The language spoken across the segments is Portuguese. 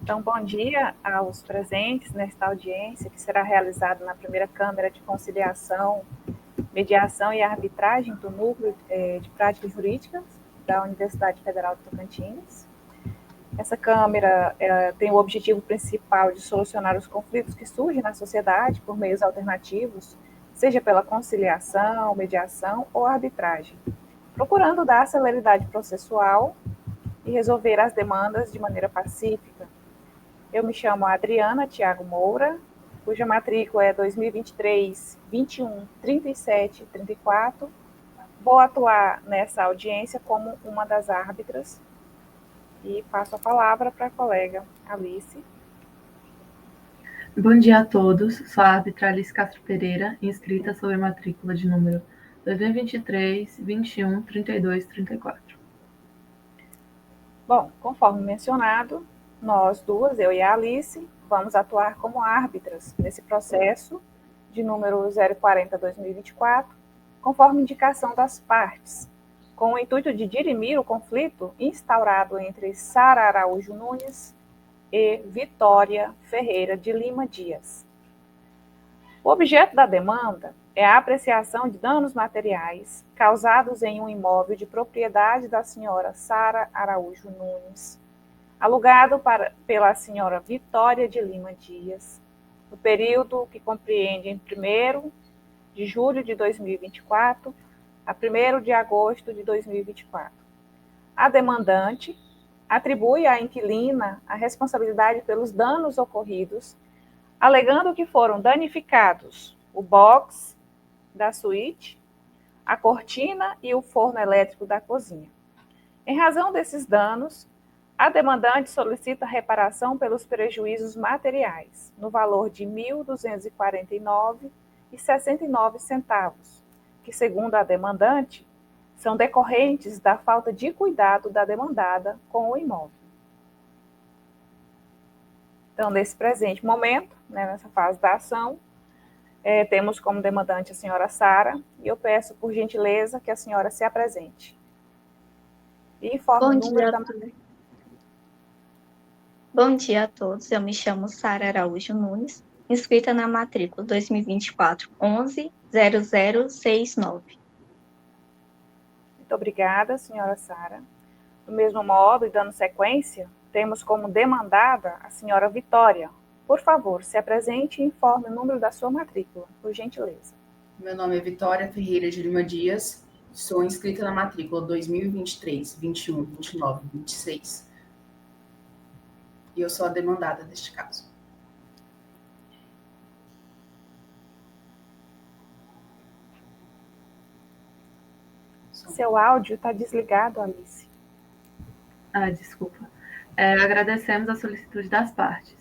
Então, bom dia aos presentes nesta audiência, que será realizada na primeira Câmara de Conciliação, Mediação e Arbitragem do Núcleo de Práticas Jurídicas da Universidade Federal do Tocantins. Essa Câmara tem o objetivo principal de solucionar os conflitos que surgem na sociedade por meios alternativos, seja pela conciliação, mediação ou arbitragem, procurando dar celeridade processual e resolver as demandas de maneira pacífica. Eu me chamo Adriana Thiago Moura, cuja matrícula é 2023, 21, 37 e 34. Vou atuar nessa audiência como uma das árbitras e passo a palavra para a colega Alice. Bom dia a todos, sou a árbitra Alice Castro Pereira, inscrita sob a matrícula de número 2023, 21, 32, 34. Bom, conforme mencionado, nós duas, eu e a Alice, vamos atuar como árbitras nesse processo de número 040-2024, conforme indicação das partes, com o intuito de dirimir o conflito instaurado entre Sara Araújo Nunes e Vitória Ferreira de Lima Dias. O objeto da demanda é a apreciação de danos materiais causados em um imóvel de propriedade da senhora Sara Araújo Nunes, alugado pela senhora Vitória de Lima Dias, no período que compreende em 1º de julho de 2024 a 1º de agosto de 2024. A demandante atribui à inquilina a responsabilidade pelos danos ocorridos, alegando que foram danificados o box da suíte, a cortina e o forno elétrico da cozinha. Em razão desses danos, a demandante solicita reparação pelos prejuízos materiais, no valor de R$ 1.249,69, que, segundo a demandante, são decorrentes da falta de cuidado da demandada com o imóvel. Então, nesse presente momento, nessa fase da ação, temos como demandante a senhora Sara, e eu peço, por gentileza, que a senhora se apresente. E informe o número da matrícula. Bom dia a todos, eu me chamo Sara Araújo Nunes, inscrita na matrícula 2024 11 0069. Muito obrigada, senhora Sara. Do mesmo modo, e dando sequência, temos como demandada a senhora Vitória. Por favor, se apresente e informe o número da sua matrícula, por gentileza. Meu nome é Vitória Ferreira de Lima Dias, sou inscrita na matrícula 2023, 21, 29 e 26. E eu sou a demandada deste caso. Seu áudio está desligado, Alice. Desculpa. Agradecemos a solicitude das partes.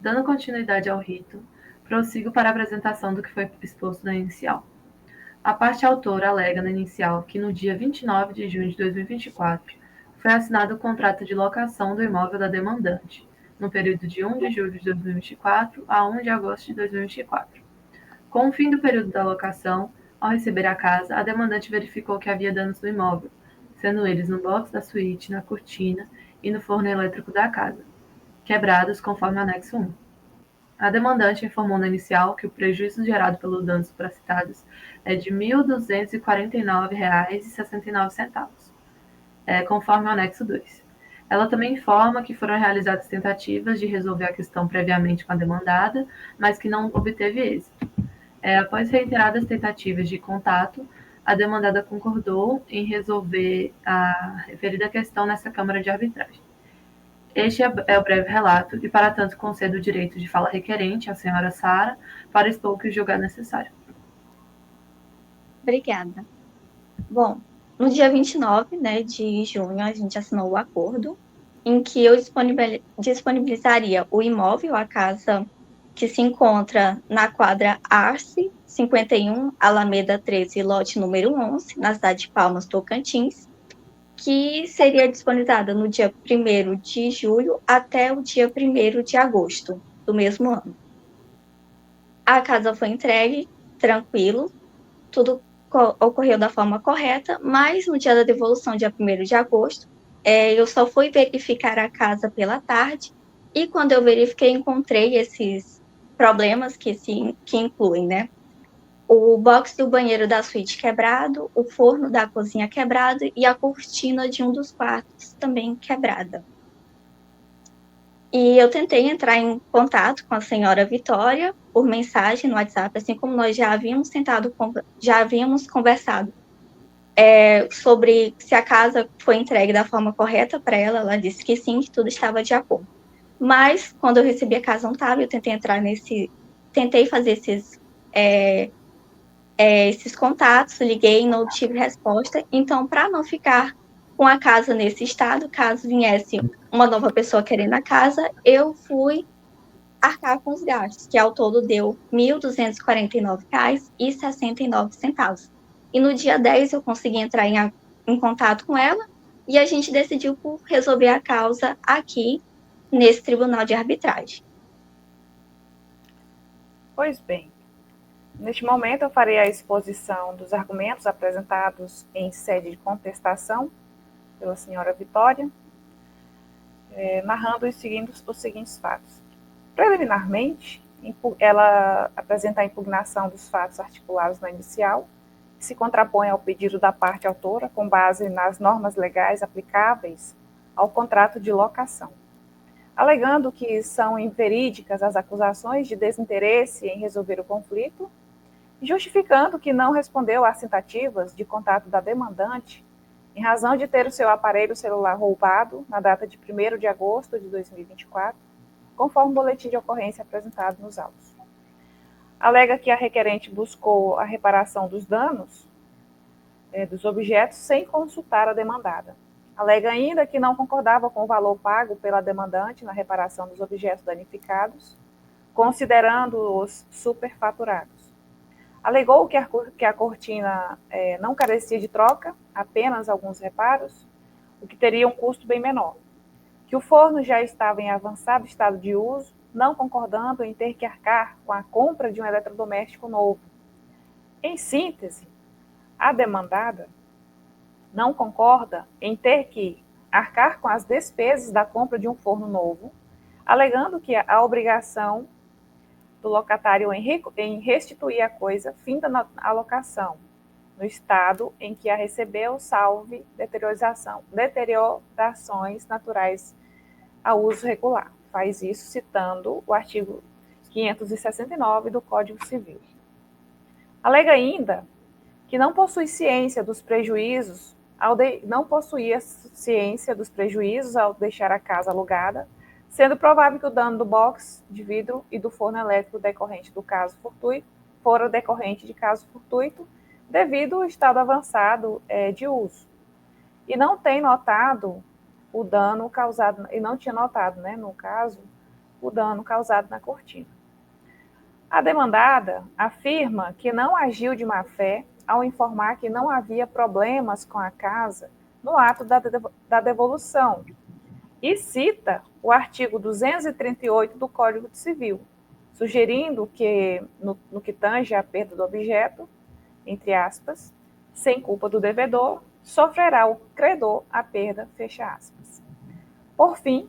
Dando continuidade ao rito, prossigo para a apresentação do que foi exposto na inicial. A parte autora alega na inicial que no dia 29 de junho de 2024 foi assinado o contrato de locação do imóvel da demandante, no período de 1 de julho de 2024 a 1 de agosto de 2024. Com o fim do período da locação, ao receber a casa, a demandante verificou que havia danos no imóvel, sendo eles no box da suíte, na cortina e no forno elétrico da casa, quebrados conforme o anexo 1. A demandante informou na inicial que o prejuízo gerado pelos danos supracitados é de R$ 1.249,69, conforme o anexo 2. Ela também informa que foram realizadas tentativas de resolver a questão previamente com a demandada, mas que não obteve êxito. Após reiteradas tentativas de contato, a demandada concordou em resolver a referida questão nessa Câmara de Arbitragem. Este é o breve relato e, para tanto, concedo o direito de fala requerente à senhora Sara para expor o que julgar necessário. Obrigada. Bom, no dia 29, de junho, a gente assinou o acordo em que eu disponibilizaria o imóvel, a casa que se encontra na quadra Arce 51, Alameda 13, lote número 11, na cidade de Palmas, Tocantins, que seria disponibilizada no dia 1º de julho até o dia 1º de agosto do mesmo ano. A casa foi entregue, tranquilo, tudo ocorreu da forma correta, mas no dia da devolução, dia 1º de agosto, eu só fui verificar a casa pela tarde E quando eu verifiquei, encontrei esses problemas que incluem, né? O box do banheiro da suíte quebrado, o forno da cozinha quebrado e a cortina de um dos quartos também quebrada. E eu tentei entrar em contato com a senhora Vitória por mensagem no WhatsApp, assim como nós já havíamos conversado sobre se a casa foi entregue da forma correta para ela. Ela disse que sim, que tudo estava de acordo. Mas quando eu recebi a casa não estava, eu tentei fazer esses contatos, liguei, não tive resposta. Então, para não ficar com a casa nesse estado, caso viesse uma nova pessoa querendo a casa, eu fui arcar com os gastos, que ao todo deu R$ 1.249,69. E no dia 10 eu consegui entrar em contato com ela e a gente decidiu por resolver a causa aqui nesse tribunal de arbitragem. Pois bem, neste momento eu farei a exposição dos argumentos apresentados em sede de contestação pela senhora Vitória, narrando os seguintes fatos. Preliminarmente, ela apresenta a impugnação dos fatos articulados na inicial, que se contrapõe ao pedido da parte autora com base nas normas legais aplicáveis ao contrato de locação, alegando que são inverídicas as acusações de desinteresse em resolver o conflito, justificando que não respondeu às tentativas de contato da demandante em razão de ter o seu aparelho celular roubado na data de 1º de agosto de 2024, conforme o boletim de ocorrência apresentado nos autos. Alega que a requerente buscou a reparação dos danos dos objetos sem consultar a demandada. Alega ainda que não concordava com o valor pago pela demandante na reparação dos objetos danificados, considerando-os superfaturados. Alegou que a cortina não carecia de troca, apenas alguns reparos, o que teria um custo bem menor. Que o forno já estava em avançado estado de uso, não concordando em ter que arcar com a compra de um eletrodoméstico novo. Em síntese, a demandada não concorda em ter que arcar com as despesas da compra de um forno novo, alegando que a obrigação do locatário em restituir a coisa finda na alocação, no estado em que a recebeu, salve deteriorações naturais a uso regular. Faz isso citando o artigo 569 do Código Civil. Alega ainda que não possuía ciência dos prejuízos ao deixar a casa alugada, sendo provável que o dano do box de vidro e do forno elétrico decorrente do caso fortuito fora decorrente de caso fortuito devido ao estado avançado de uso. E não tem notado o dano causado, e não tinha notado, no caso, o dano causado na cortina. A demandada afirma que não agiu de má fé ao informar que não havia problemas com a casa no ato da devolução e cita o artigo 238 do Código Civil, sugerindo que, no que tange à perda do objeto, entre aspas, sem culpa do devedor, sofrerá o credor a perda, fecha aspas. Por fim,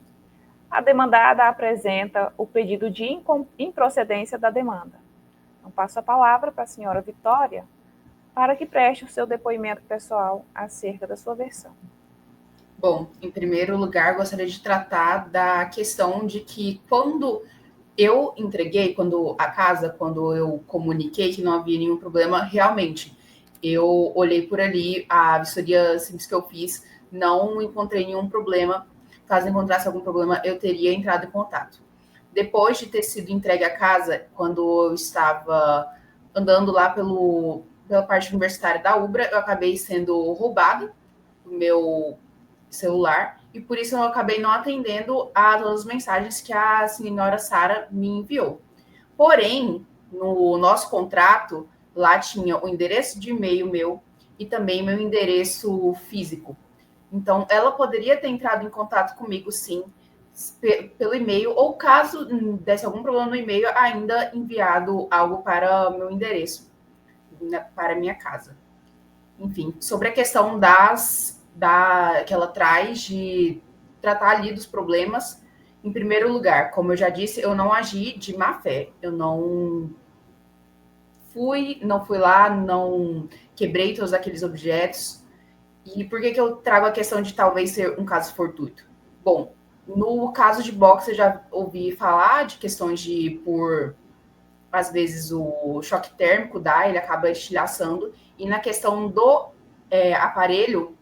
a demandada apresenta o pedido de improcedência da demanda. Então, passo a palavra para a senhora Vitória para que preste o seu depoimento pessoal acerca da sua versão. Bom, em primeiro lugar, gostaria de tratar da questão de que quando eu entreguei, quando eu comuniquei que não havia nenhum problema, realmente, eu olhei por ali, a vistoria simples que eu fiz, não encontrei nenhum problema. Caso encontrasse algum problema, eu teria entrado em contato. Depois de ter sido entregue a casa, quando eu estava andando lá pela parte universitária da Ubra, eu acabei sendo roubado do meu celular e por isso eu acabei não atendendo a todas as mensagens que a senhora Sara me enviou. Porém, no nosso contrato, lá tinha o endereço de e-mail meu e também meu endereço físico. Então, ela poderia ter entrado em contato comigo, sim, pelo e-mail, ou caso desse algum problema no e-mail, ainda enviado algo para meu endereço, para minha casa. Enfim, sobre a questão que ela traz de tratar ali dos problemas, Em primeiro lugar, como eu já disse, eu não agi de má fé. Eu não fui lá, não quebrei todos aqueles objetos. E por que eu trago a questão de talvez ser um caso fortuito? Bom, no caso de boxe, eu já ouvi falar de questões de, por às vezes, o choque térmico ele acaba estilhaçando. E na questão do aparelho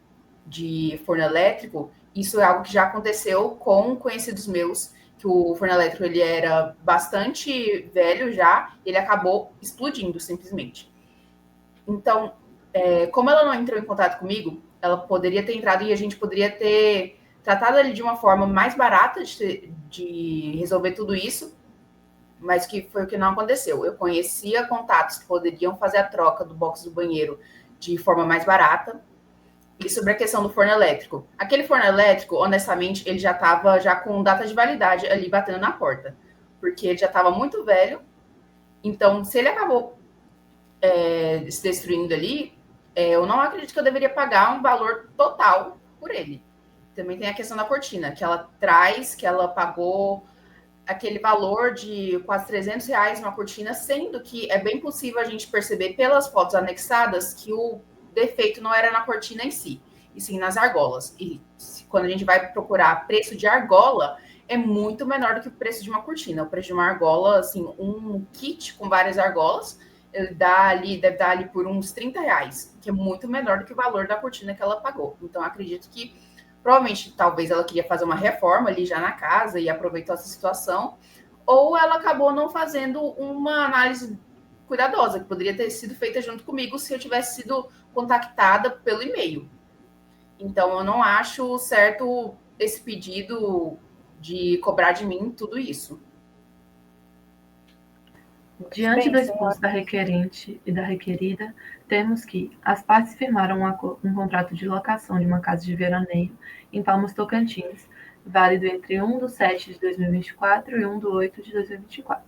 de forno elétrico, isso é algo que já aconteceu com conhecidos meus, que o forno elétrico ele era bastante velho já, ele acabou explodindo simplesmente. Então, como ela não entrou em contato comigo, ela poderia ter entrado e a gente poderia ter tratado ele de uma forma mais barata de resolver tudo isso, mas que foi o que não aconteceu. Eu conhecia contatos que poderiam fazer a troca do box do banheiro de forma mais barata. E sobre a questão do forno elétrico. Aquele forno elétrico, honestamente, ele já estava já com data de validade ali batendo na porta. Porque ele já estava muito velho. Então, se ele acabou se destruindo ali, eu não acredito que eu deveria pagar um valor total por ele. Também tem a questão da cortina, que ela traz, que ela pagou aquele valor de quase R$ 300 numa cortina, sendo que é bem possível a gente perceber pelas fotos anexadas que o defeito não era na cortina em si, e sim nas argolas. E quando a gente vai procurar preço de argola, é muito menor do que o preço de uma cortina. O preço de uma argola, assim, um kit com várias argolas, ele deve dar ali por uns R$ 30, que é muito menor do que o valor da cortina que ela pagou. Então, acredito que provavelmente, talvez ela queria fazer uma reforma ali já na casa e aproveitou essa situação, ou ela acabou não fazendo uma análise cuidadosa, que poderia ter sido feita junto comigo se eu tivesse sido contactada pelo e-mail. Então, eu não acho certo esse pedido de cobrar de mim tudo isso. Diante do exposto da requerente e da requerida, temos que as partes firmaram um contrato de locação de uma casa de veraneio em Palmas Tocantins, válido entre 1/7 de 2024 e 1/8 de 2024.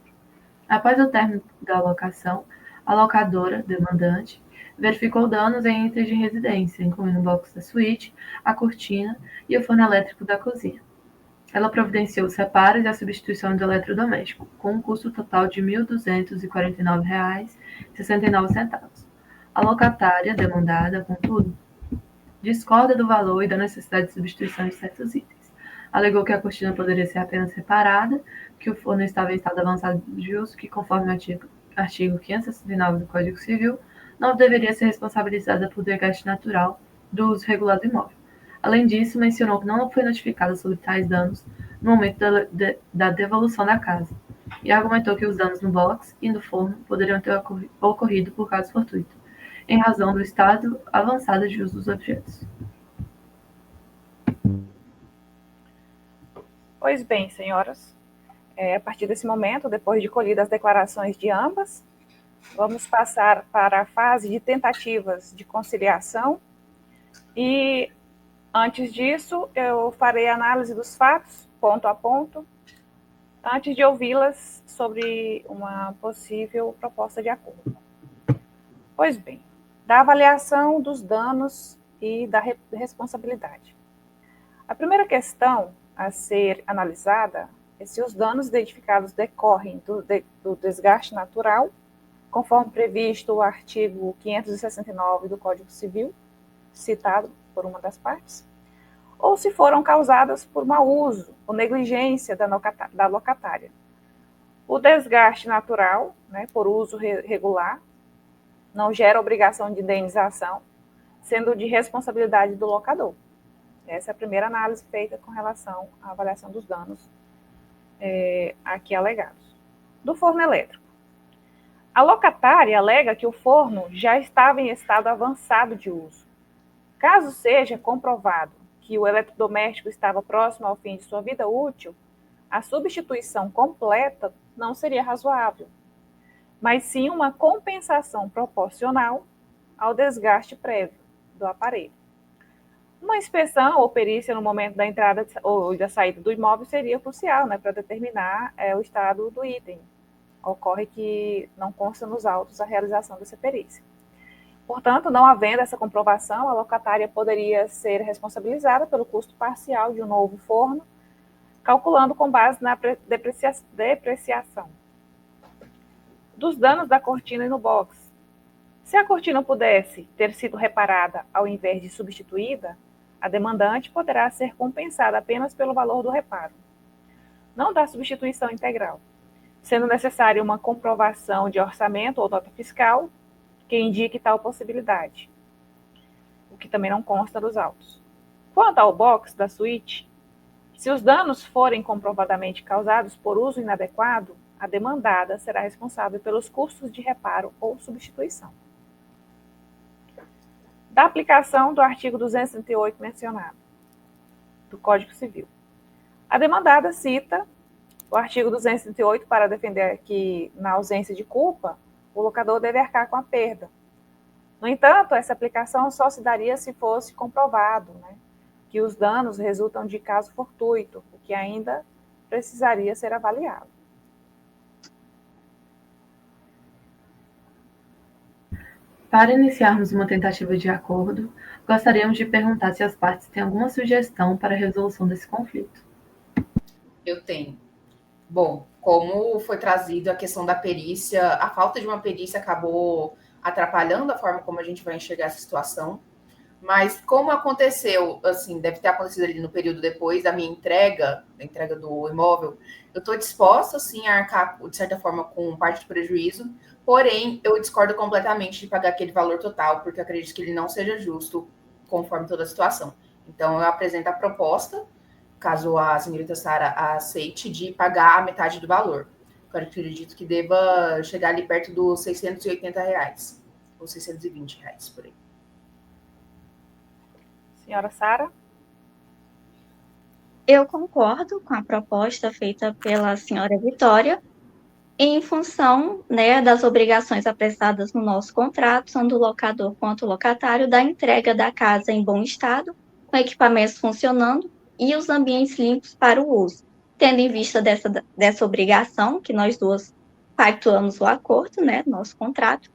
Após o término da locação, a locadora, demandante, verificou danos em itens de residência, incluindo o box da suíte, a cortina e o forno elétrico da cozinha. Ela providenciou os reparos e a substituição do eletrodoméstico, com um custo total de R$ 1.249,69. A locatária, demandada, contudo, discorda do valor e da necessidade de substituição de certos itens. Alegou que a cortina poderia ser apenas reparada, que o forno estava em estado avançado de uso, que, conforme o artigo 569 do Código Civil, não deveria ser responsabilizada por desgaste natural do uso regular do imóvel. Além disso, mencionou que não foi notificada sobre tais danos no momento da devolução da casa, e argumentou que os danos no box e no forno poderiam ter ocorrido por caso fortuito, em razão do estado avançado de uso dos objetos. Pois bem, senhoras, a partir desse momento, depois de colhidas as declarações de ambas, vamos passar para a fase de tentativas de conciliação e, antes disso, eu farei a análise dos fatos, ponto a ponto, antes de ouvi-las sobre uma possível proposta de acordo. Pois bem, da avaliação dos danos e da responsabilidade. A primeira questão a ser analisada é se os danos identificados decorrem do desgaste natural, conforme previsto o artigo 569 do Código Civil, citado por uma das partes, ou se foram causadas por mau uso ou negligência da locatária. O desgaste natural, por uso regular, não gera obrigação de indenização, sendo de responsabilidade do locador. Essa é a primeira análise feita com relação à avaliação dos danos aqui alegados. Do forno elétrico. A locatária alega que o forno já estava em estado avançado de uso. Caso seja comprovado que o eletrodoméstico estava próximo ao fim de sua vida útil, a substituição completa não seria razoável, mas sim uma compensação proporcional ao desgaste prévio do aparelho. Uma inspeção ou perícia no momento da entrada ou da saída do imóvel seria crucial, para determinar o estado do item. Ocorre que não consta nos autos a realização dessa perícia. Portanto, não havendo essa comprovação, a locatária poderia ser responsabilizada pelo custo parcial de um novo forno, calculando com base na depreciação dos danos da cortina e no box. Se a cortina pudesse ter sido reparada ao invés de substituída, a demandante poderá ser compensada apenas pelo valor do reparo, não da substituição integral, sendo necessária uma comprovação de orçamento ou nota fiscal que indique tal possibilidade, o que também não consta dos autos. Quanto ao box da suíte, se os danos forem comprovadamente causados por uso inadequado, a demandada será responsável pelos custos de reparo ou substituição. Da aplicação do artigo 238 mencionado, do Código Civil. A demandada cita o artigo 208 para defender que, na ausência de culpa, o locador deve arcar com a perda. No entanto, essa aplicação só se daria se fosse comprovado, que os danos resultam de caso fortuito, o que ainda precisaria ser avaliado. Para iniciarmos uma tentativa de acordo, gostaríamos de perguntar se as partes têm alguma sugestão para a resolução desse conflito. Eu tenho. Bom, como foi trazido a questão da perícia, a falta de uma perícia acabou atrapalhando a forma como a gente vai enxergar essa situação. Mas como aconteceu, assim, deve ter acontecido ali no período depois da minha entrega, da entrega do imóvel, eu estou disposta, sim, a arcar, de certa forma, com parte do prejuízo, porém, eu discordo completamente de pagar aquele valor total, porque eu acredito que ele não seja justo, conforme toda a situação. Então, eu apresento a proposta, caso a senhorita Sara aceite, de pagar a metade do valor. Eu acredito que deva chegar ali perto dos R$680, ou R$620, por aí. Senhora Sara? Eu concordo com a proposta feita pela senhora Vitória, em função, das obrigações apressadas no nosso contrato, tanto o locador quanto o locatário, da entrega da casa em bom estado, com equipamentos funcionando e os ambientes limpos para o uso. Tendo em vista dessa obrigação, que nós duas pactuamos o acordo, nosso contrato,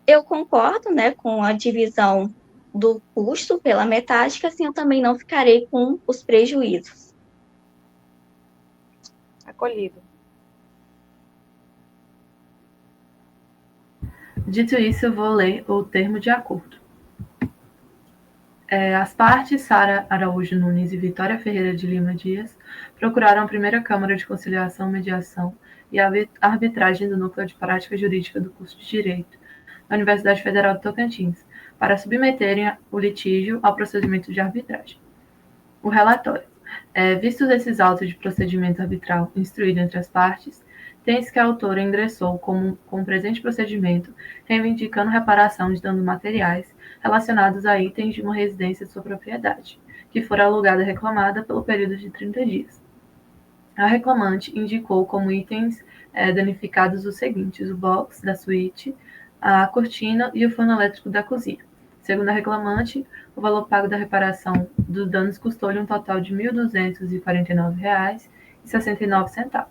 eu concordo, com a divisão do custo pela metade, que assim eu também não ficarei com os prejuízos. Acolhido. Dito isso, eu vou ler o termo de acordo. As partes, Sara Araújo Nunes e Vitória Ferreira de Lima Dias, procuraram a primeira Câmara de Conciliação, Mediação e Arbitragem do Núcleo de Prática Jurídica do curso de Direito da Universidade Federal de Tocantins, para submeterem o litígio ao procedimento de arbitragem. O relatório. Vistos esses autos de procedimento arbitral instruído entre as partes, tem-se que a autora ingressou com o presente procedimento, reivindicando reparação de danos materiais relacionados a itens de uma residência de sua propriedade, que for alugada e reclamada pelo período de 30 dias. A reclamante indicou como itens danificados os seguintes: o box da suíte, a cortina e o forno elétrico da cozinha. Segundo a reclamante, o valor pago da reparação dos danos custou-lhe um total de R$ 1.249,69.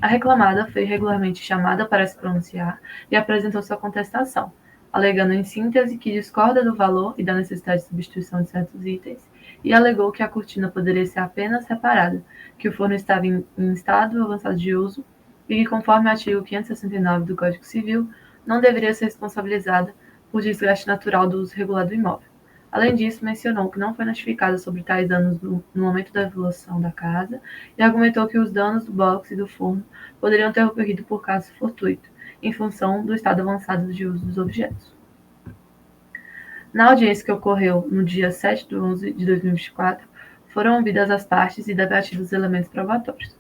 A reclamada foi regularmente chamada para se pronunciar e apresentou sua contestação, alegando em síntese que discorda do valor e da necessidade de substituição de certos itens, e alegou que a cortina poderia ser apenas reparada, que o forno estava em estado avançado de uso e que, conforme o artigo 569 do Código Civil, não deveria ser responsabilizada por desgaste natural do uso regular do imóvel. Além disso, mencionou que não foi notificada sobre tais danos no momento da evolução da casa e argumentou que os danos do box e do forno poderiam ter ocorrido por caso fortuito, em função do estado avançado de uso dos objetos. Na audiência que ocorreu no dia 7/11/2024, foram ouvidas as partes e debatidos os elementos probatórios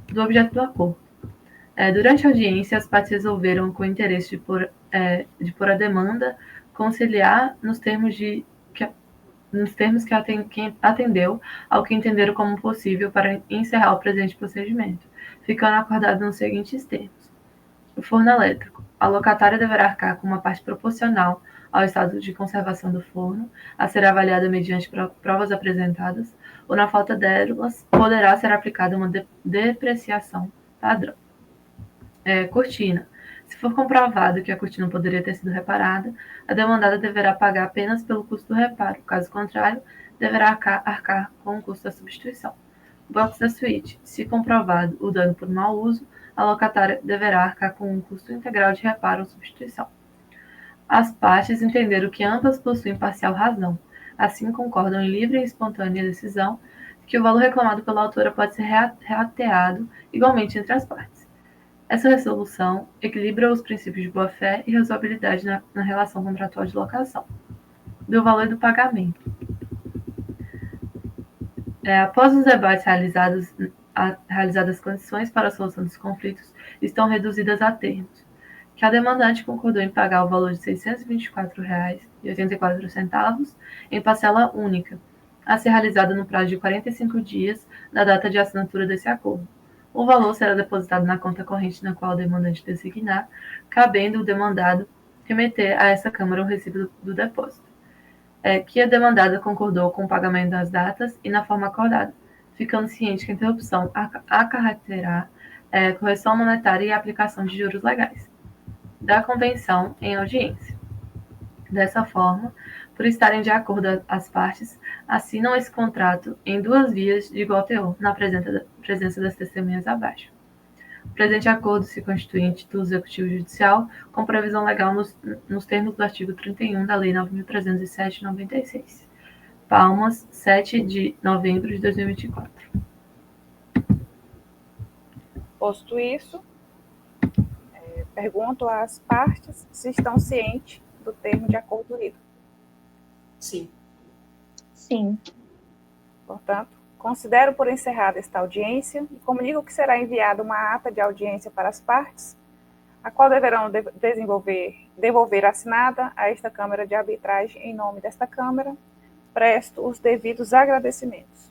do objeto do acordo. Durante a audiência, as partes resolveram, com o interesse de pôr a demanda, conciliar nos termos que atendeu ao que entenderam como possível para encerrar o presente procedimento, ficando acordado nos seguintes termos. O forno elétrico. A locatária deverá arcar com uma parte proporcional ao estado de conservação do forno, a ser avaliada mediante provas apresentadas, ou, na falta delas, poderá ser aplicada uma depreciação padrão. Cortina. Se for comprovado que a cortina poderia ter sido reparada, a demandada deverá pagar apenas pelo custo do reparo. Caso contrário, deverá arcar com o custo da substituição. box da suíte. Se comprovado o dano por mau uso, a locatária deverá arcar com um custo integral de reparo ou substituição. As partes entenderam que ambas possuem parcial razão, assim concordam em livre e espontânea decisão que o valor reclamado pela autora pode ser rateado igualmente entre as partes. Essa resolução equilibra os princípios de boa-fé e razoabilidade na relação contratual de locação. Do valor do pagamento. Após os debates realizadas as condições para a solução dos conflitos estão reduzidas a termos, que a demandante concordou em pagar o valor de R$ 624,84 em parcela única, a ser realizada no prazo de 45 dias da data de assinatura desse acordo. O valor será depositado na conta corrente na qual o demandante designar, cabendo o demandado remeter a essa Câmara o recibo do depósito. Que a demandada concordou com o pagamento das datas e na forma acordada, ficando ciente que a interrupção acarreterá correção monetária e aplicação de juros legais. Da convenção em audiência. Dessa forma, por estarem de acordo as partes, assinam esse contrato em duas vias de igual teor, na presença das testemunhas abaixo. O presente acordo se constitui em título executivo judicial, com previsão legal nos termos do artigo 31 da Lei 9.307/96. Palmas, 7 de novembro de 2024. Posto isso, pergunto às partes se estão cientes do termo de acordo lido. Sim. Sim. Portanto, considero por encerrada esta audiência e comunico que será enviada uma ata de audiência para as partes, a qual deverão devolver assinada a esta Câmara de Arbitragem em nome desta Câmara. Presto os devidos agradecimentos.